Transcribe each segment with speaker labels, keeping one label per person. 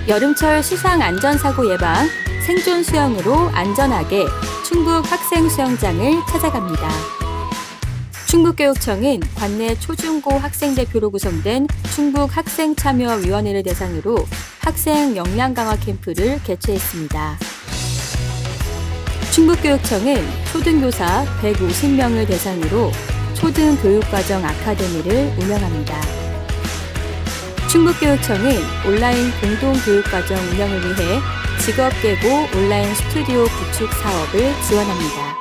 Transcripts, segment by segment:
Speaker 1: 여름철 수상 안전사고 예방, 생존 수영으로 안전하게 충북 학생 수영장을 찾아갑니다. 충북교육청은 관내 초중고 학생 대표로 구성된 충북학생참여위원회를 대상으로 학생 역량 강화 캠프를 개최했습니다. 충북교육청은 초등교사 150명을 대상으로 초등교육과정 아카데미를 운영합니다. 충북교육청은 온라인 공동교육과정 운영을 위해 직업계고 온라인 스튜디오 구축 사업을 지원합니다.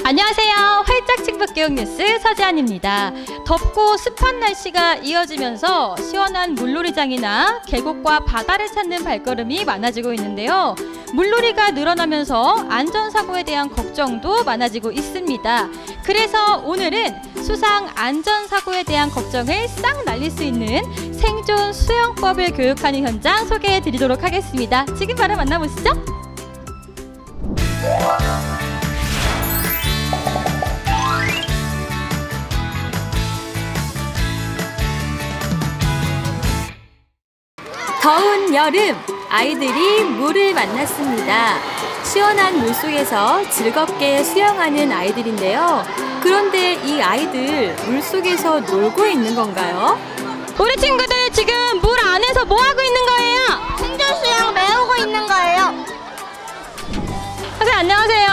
Speaker 2: 안녕하세요. 활짝 충북교육 뉴스 서지안입니다. 덥고 습한 날씨가 이어지면서 시원한 물놀이장이나 계곡과 바다를 찾는 발걸음이 많아지고 있는데요. 물놀이가 늘어나면서 안전사고에 대한 걱정도 많아지고 있습니다. 그래서 오늘은 수상 안전사고에 대한 걱정을 싹 날릴 수 있는 생존 수영법을 교육하는 현장 소개해 드리도록 하겠습니다. 지금 바로 만나보시죠.
Speaker 1: 더운 여름, 아이들이 물을 만났습니다. 시원한 물속에서 즐겁게 수영하는 아이들인데요. 그런데 이 아이들 물속에서 놀고 있는 건가요?
Speaker 2: 우리 친구들 지금 물 안에서 뭐 하고 있는 거예요?
Speaker 3: 생존 수영 배우고 있는 거예요.
Speaker 2: 선생님 안녕하세요.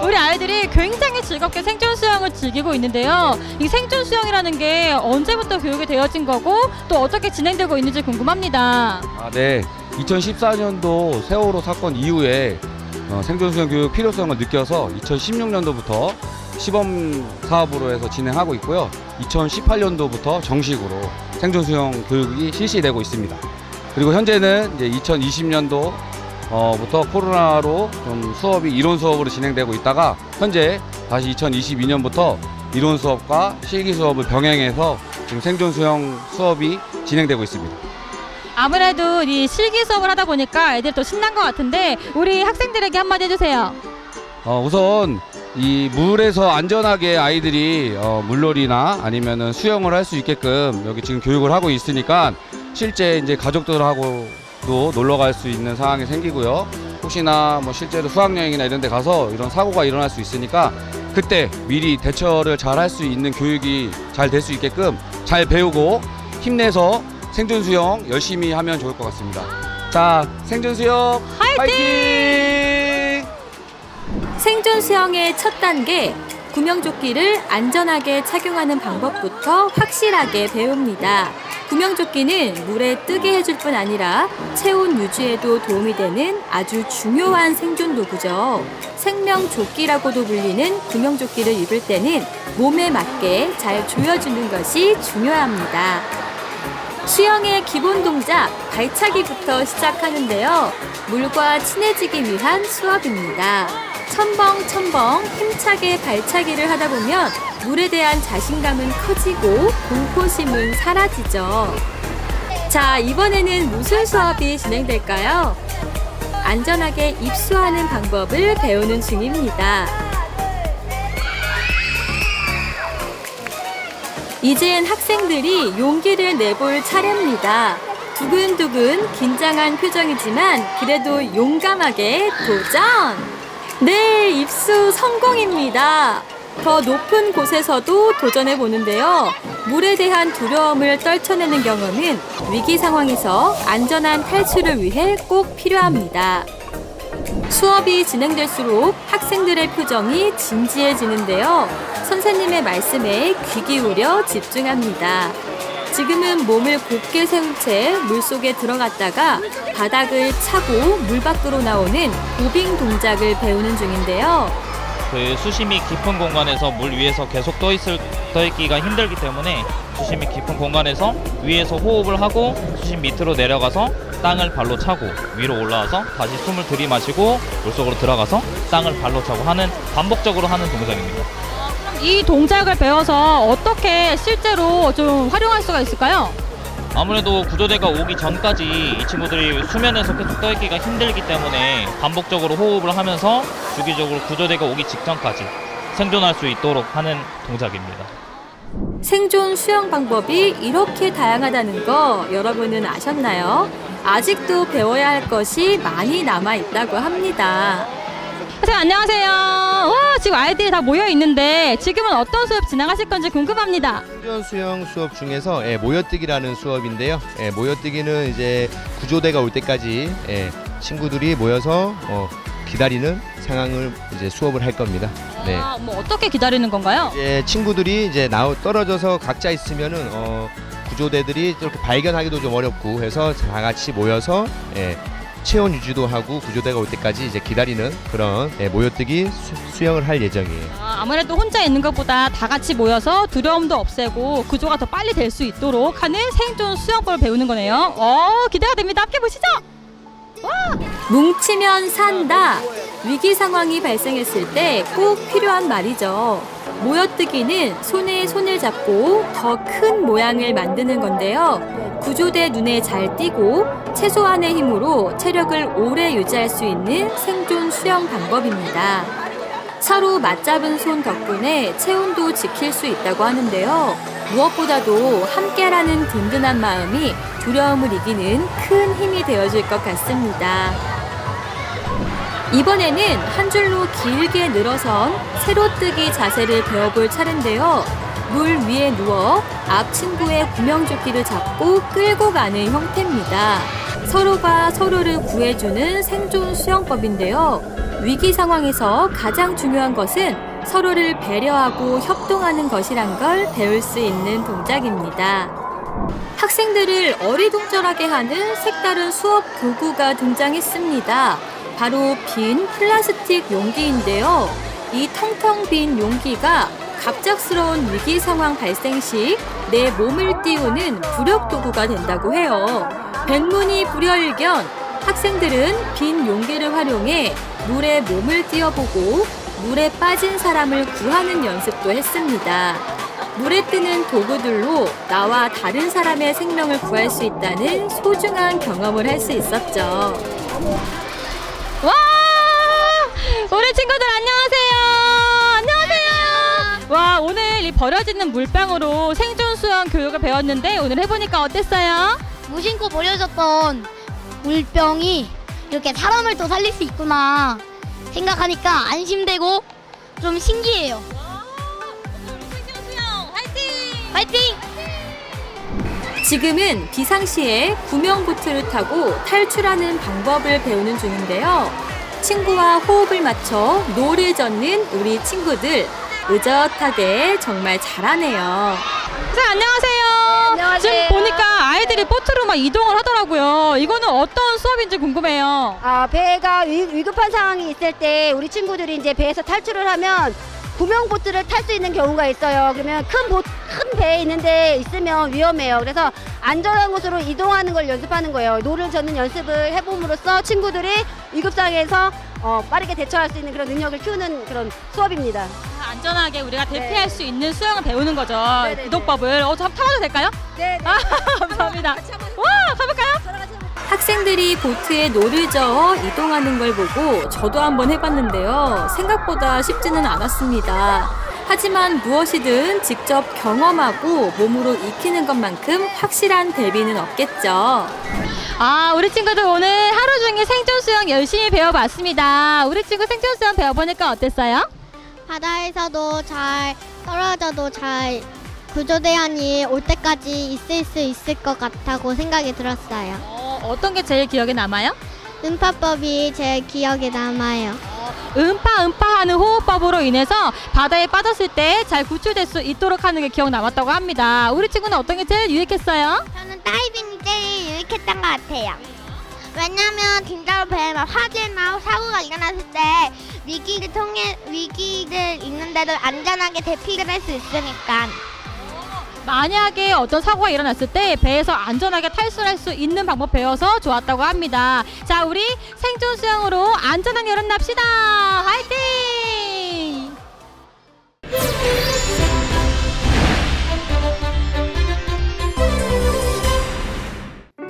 Speaker 2: 우리 아이들이 굉장히 즐겁게 생존 수영을 즐기고 있는데요. 이 생존 수영이라는 게 언제부터 교육이 되어진 거고 또 어떻게 진행되고 있는지 궁금합니다.
Speaker 4: 네. 2014년도 세월호 사건 이후에 생존 수영 교육 필요성을 느껴서 2016년도부터 시범 사업으로 해서 진행하고 있고요. 2018년도부터 정식으로 생존 수영 교육이 실시되고 있습니다. 그리고 현재는 이제 2020년도 부터 코로나로 좀 수업이 이론 수업으로 진행되고 있다가 현재 다시 2022년부터 이론 수업과 실기 수업을 병행해서 지금 생존 수영 수업이 진행되고 있습니다.
Speaker 2: 아무래도 이 실기 수업을 하다 보니까 애들 또 신난 것 같은데 우리 학생들에게 한마디 해주세요.
Speaker 4: 우선 이 물에서 안전하게 아이들이 물놀이나 아니면은 수영을 할 수 있게끔 여기 지금 교육을 하고 있으니까 실제 이제 가족들하고도 놀러 갈 수 있는 상황이 생기고요. 혹시나 뭐 실제로 수학여행이나 이런 데 가서 이런 사고가 일어날 수 있으니까 그때 미리 대처를 잘 할 수 있는 교육이 잘 될 수 있게끔 잘 배우고 힘내서 생존 수영 열심히 하면 좋을 것 같습니다. 자, 생존 수영 화이팅!
Speaker 1: 생존 수영의 첫 단계, 구명조끼를 안전하게 착용하는 방법부터 확실하게 배웁니다. 구명조끼는 물에 뜨게 해줄 뿐 아니라 체온 유지에도 도움이 되는 아주 중요한 생존 도구죠. 생명조끼라고도 불리는 구명조끼를 입을 때는 몸에 맞게 잘 조여주는 것이 중요합니다. 수영의 기본 동작, 발차기부터 시작하는데요. 물과 친해지기 위한 수업입니다. 첨벙첨벙 힘차게 발차기를 하다 보면 물에 대한 자신감은 커지고 공포심은 사라지죠. 자, 이번에는 무슨 수업이 진행될까요? 안전하게 입수하는 방법을 배우는 중입니다. 이젠 학생들이 용기를 내볼 차례입니다. 두근두근 긴장한 표정이지만 그래도 용감하게 도전! 네, 입수 성공입니다. 더 높은 곳에서도 도전해 보는데요. 물에 대한 두려움을 떨쳐내는 경험은 위기 상황에서 안전한 탈출을 위해 꼭 필요합니다. 수업이 진행될수록 학생들의 표정이 진지해지는데요. 선생님의 말씀에 귀 기울여 집중합니다. 지금은 몸을 곧게 세운 채 물속에 들어갔다가 바닥을 차고 물 밖으로 나오는 무빙 동작을 배우는 중인데요.
Speaker 5: 그 수심이 깊은 공간에서 물 위에서 계속 떠있기가 힘들기 때문에 수심이 깊은 공간에서 위에서 호흡을 하고 수심 밑으로 내려가서 땅을 발로 차고 위로 올라와서 다시 숨을 들이마시고 물속으로 들어가서 땅을 발로 차고 하는 반복적으로 하는 동작입니다.
Speaker 2: 이 동작을 배워서 어떻게 실제로 좀 활용할 수가 있을까요?
Speaker 5: 아무래도 구조대가 오기 전까지 이 친구들이 수면에서 계속 떠있기가 힘들기 때문에 반복적으로 호흡을 하면서 주기적으로 구조대가 오기 직전까지 생존할 수 있도록 하는 동작입니다.
Speaker 1: 생존 수영 방법이 이렇게 다양하다는 거 여러분은 아셨나요? 아직도 배워야 할 것이 많이 남아 있다고 합니다.
Speaker 2: 선생님 안녕하세요. 와, 지금 아이들이 다 모여 있는데 지금은 어떤 수업 진행하실 건지 궁금합니다.
Speaker 6: 생존 수영 수업 중에서 모여뛰기라는 수업인데요. 모여뛰기는 이제 구조대가 올 때까지 친구들이 모여서 기다리는 상황을 이제 수업을 할 겁니다. 네.
Speaker 2: 뭐 어떻게 기다리는 건가요?
Speaker 6: 친구들이 이제 떨어져서 각자 있으면은 구조대들이 이렇게 발견하기도 좀 어렵고 해서 다 같이 모여서 체온 유지도 하고 구조대가 올 때까지 이제 기다리는 그런 모여뛰기 수영을 할 예정이에요.
Speaker 2: 아무래도 혼자 있는 것보다 다 같이 모여서 두려움도 없애고 구조가 더 빨리 될 수 있도록 하는 생존 수영법을 배우는 거네요. 기대가 됩니다. 함께 보시죠.
Speaker 1: 뭉치면 산다. 위기 상황이 발생했을 때 꼭 필요한 말이죠. 모여뜨기는 손에 손을 잡고 더 큰 모양을 만드는 건데요. 구조대 눈에 잘 띄고 최소한의 힘으로 체력을 오래 유지할 수 있는 생존 수영 방법입니다. 서로 맞잡은 손 덕분에 체온도 지킬 수 있다고 하는데요. 무엇보다도 함께라는 든든한 마음이 두려움을 이기는 큰 힘이 되어줄 것 같습니다. 이번에는 한 줄로 길게 늘어선 세로뜨기 자세를 배워볼 차례인데요. 물 위에 누워 앞 친구의 구명조끼를 잡고 끌고 가는 형태입니다. 서로가 서로를 구해주는 생존 수영법인데요. 위기 상황에서 가장 중요한 것은 서로를 배려하고 협동하는 것이란 걸 배울 수 있는 동작입니다. 학생들을 어리둥절하게 하는 색다른 수업 도구가 등장했습니다. 바로 빈 플라스틱 용기인데요. 이 텅텅 빈 용기가 갑작스러운 위기 상황 발생 시 내 몸을 띄우는 부력 도구가 된다고 해요. 백문이 불여일견, 학생들은 빈 용기를 활용해 물에 몸을 띄워보고 물에 빠진 사람을 구하는 연습도 했습니다. 물에 뜨는 도구들로 나와 다른 사람의 생명을 구할 수 있다는 소중한 경험을 할 수 있었죠.
Speaker 2: 와! 우리 친구들 안녕하세요. 안녕하세요. 와, 오늘 이 버려지는 물방으로 생존 수영 교육을 배웠는데 오늘 해보니까 어땠어요?
Speaker 3: 무심코 버려졌던 물병이 이렇게 사람을 또 살릴 수 있구나 생각하니까 안심되고 좀 신기해요.
Speaker 2: 생존 수영 화이팅!
Speaker 3: 화이팅!
Speaker 1: 지금은 비상시에 구명보트를 타고 탈출하는 방법을 배우는 중인데요. 친구와 호흡을 맞춰 노를 젓는 우리 친구들 의젓하게 정말 잘하네요.
Speaker 2: 선생님 안녕하세요.
Speaker 3: 안녕하세요.
Speaker 2: 지금 보니까 아이들이 보트로 막 이동을 하더라고요. 이거는 어떤 수업인지 궁금해요.
Speaker 7: 배가 위급한 상황이 있을 때 우리 친구들이 이제 배에서 탈출을 하면 구명보트를 탈 수 있는 경우가 있어요. 그러면 큰 배에 있는데 있으면 위험해요. 그래서 안전한 곳으로 이동하는 걸 연습하는 거예요. 노를 젓는 연습을 해봄으로써 친구들이 위급상에서 빠르게 대처할 수 있는 그런 능력을 키우는 그런 수업입니다.
Speaker 2: 안전하게 우리가 대피할 수 있는 수영을 배우는 거죠.
Speaker 7: 네네네.
Speaker 2: 구독법을. 저 타봐도 될까요?
Speaker 7: 네.
Speaker 2: 감사합니다. 와, 가볼까요?
Speaker 1: 학생들이 보트에 노를 저어 이동하는 걸 보고 저도 한번 해봤는데요. 생각보다 쉽지는 않았습니다. 하지만 무엇이든 직접 경험하고 몸으로 익히는 것만큼 확실한 대비는 없겠죠.
Speaker 2: 우리 친구들 오늘 하루 종일 생존 수영 열심히 배워봤습니다. 우리 친구 생존 수영 배워보니까 어땠어요?
Speaker 3: 바다에서도 잘 떨어져도 잘 구조대원이 올 때까지 있을 수 있을 것 같다고 생각이 들었어요.
Speaker 2: 어떤 게 제일 기억에 남아요?
Speaker 3: 음파법이 제일 기억에 남아요.
Speaker 2: 음파 하는 호흡법으로 인해서 바다에 빠졌을 때 잘 구출될 수 있도록 하는 게 기억 남았다고 합니다. 우리 친구는 어떤 게 제일 유익했어요?
Speaker 3: 저는 다이빙이 제일 유익했던 것 같아요. 왜냐면 진짜로 배에 막 화재나 사고가 일어났을 때 위기를 있는데도 안전하게 대피를 할 수 있으니까.
Speaker 2: 만약에 어떤 사고가 일어났을 때 배에서 안전하게 탈출할 수 있는 방법 배워서 좋았다고 합니다. 자, 우리 생존 수영으로 안전한 여름 납시다. 화이팅!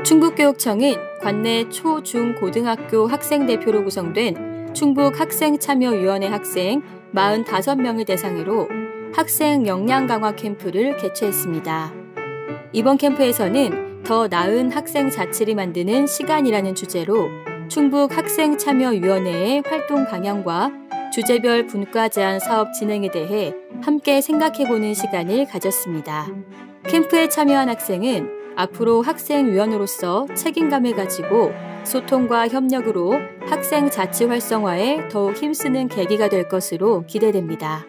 Speaker 1: 충북교육청은 관내 초, 중, 고등학교 학생대표로 구성된 충북학생참여위원회 학생 45명을 대상으로 학생 역량 강화 캠프를 개최했습니다. 이번 캠프에서는 더 나은 학생 자치를 만드는 시간이라는 주제로 충북 학생참여위원회의 활동 방향과 주제별 분과 제한 사업 진행에 대해 함께 생각해보는 시간을 가졌습니다. 캠프에 참여한 학생은 앞으로 학생위원으로서 책임감을 가지고 소통과 협력으로 학생 자치 활성화에 더욱 힘쓰는 계기가 될 것으로 기대됩니다.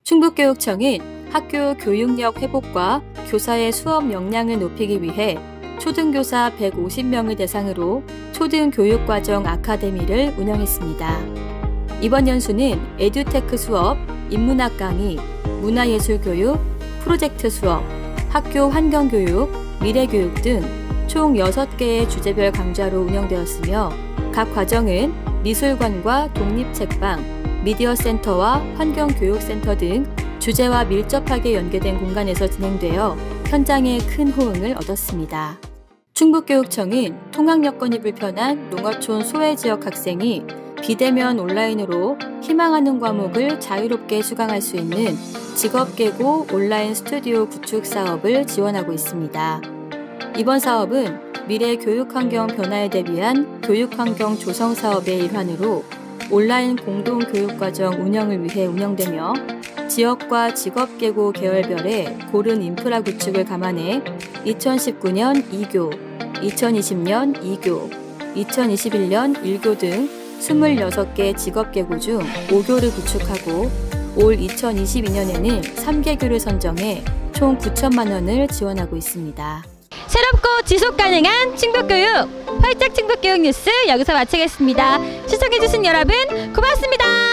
Speaker 1: 충북교육청은 학교 교육력 회복과 교사의 수업 역량을 높이기 위해 초등교사 150명을 대상으로 초등교육과정 아카데미를 운영했습니다. 이번 연수는 에듀테크 수업, 인문학 강의, 문화예술교육, 프로젝트 수업, 학교 환경교육, 미래교육 등 총 6개의 주제별 강좌로 운영되었으며 각 과정은 미술관과 독립책방, 미디어센터와 환경교육센터 등 주제와 밀접하게 연계된 공간에서 진행되어 현장에 큰 호응을 얻었습니다. 충북교육청은 통학 여건이 불편한 농어촌 소외지역 학생이 비대면 온라인으로 희망하는 과목을 자유롭게 수강할 수 있는 직업계고 온라인 스튜디오 구축 사업을 지원하고 있습니다. 이번 사업은 미래 교육환경 변화에 대비한 교육환경 조성 사업의 일환으로 온라인 공동교육과정 운영을 위해 운영되며 지역과 직업계고 계열별의 고른 인프라 구축을 감안해 2019년 2교, 2020년 2교, 2021년 1교 등 26개 직업계고 중 5교를 구축하고 올 2022년에는 3개교를 선정해 총 9천만 원을 지원하고 있습니다.
Speaker 2: 새롭고 지속가능한 충북교육, 활짝 충북교육 뉴스 여기서 마치겠습니다. 시청해주신 여러분 고맙습니다.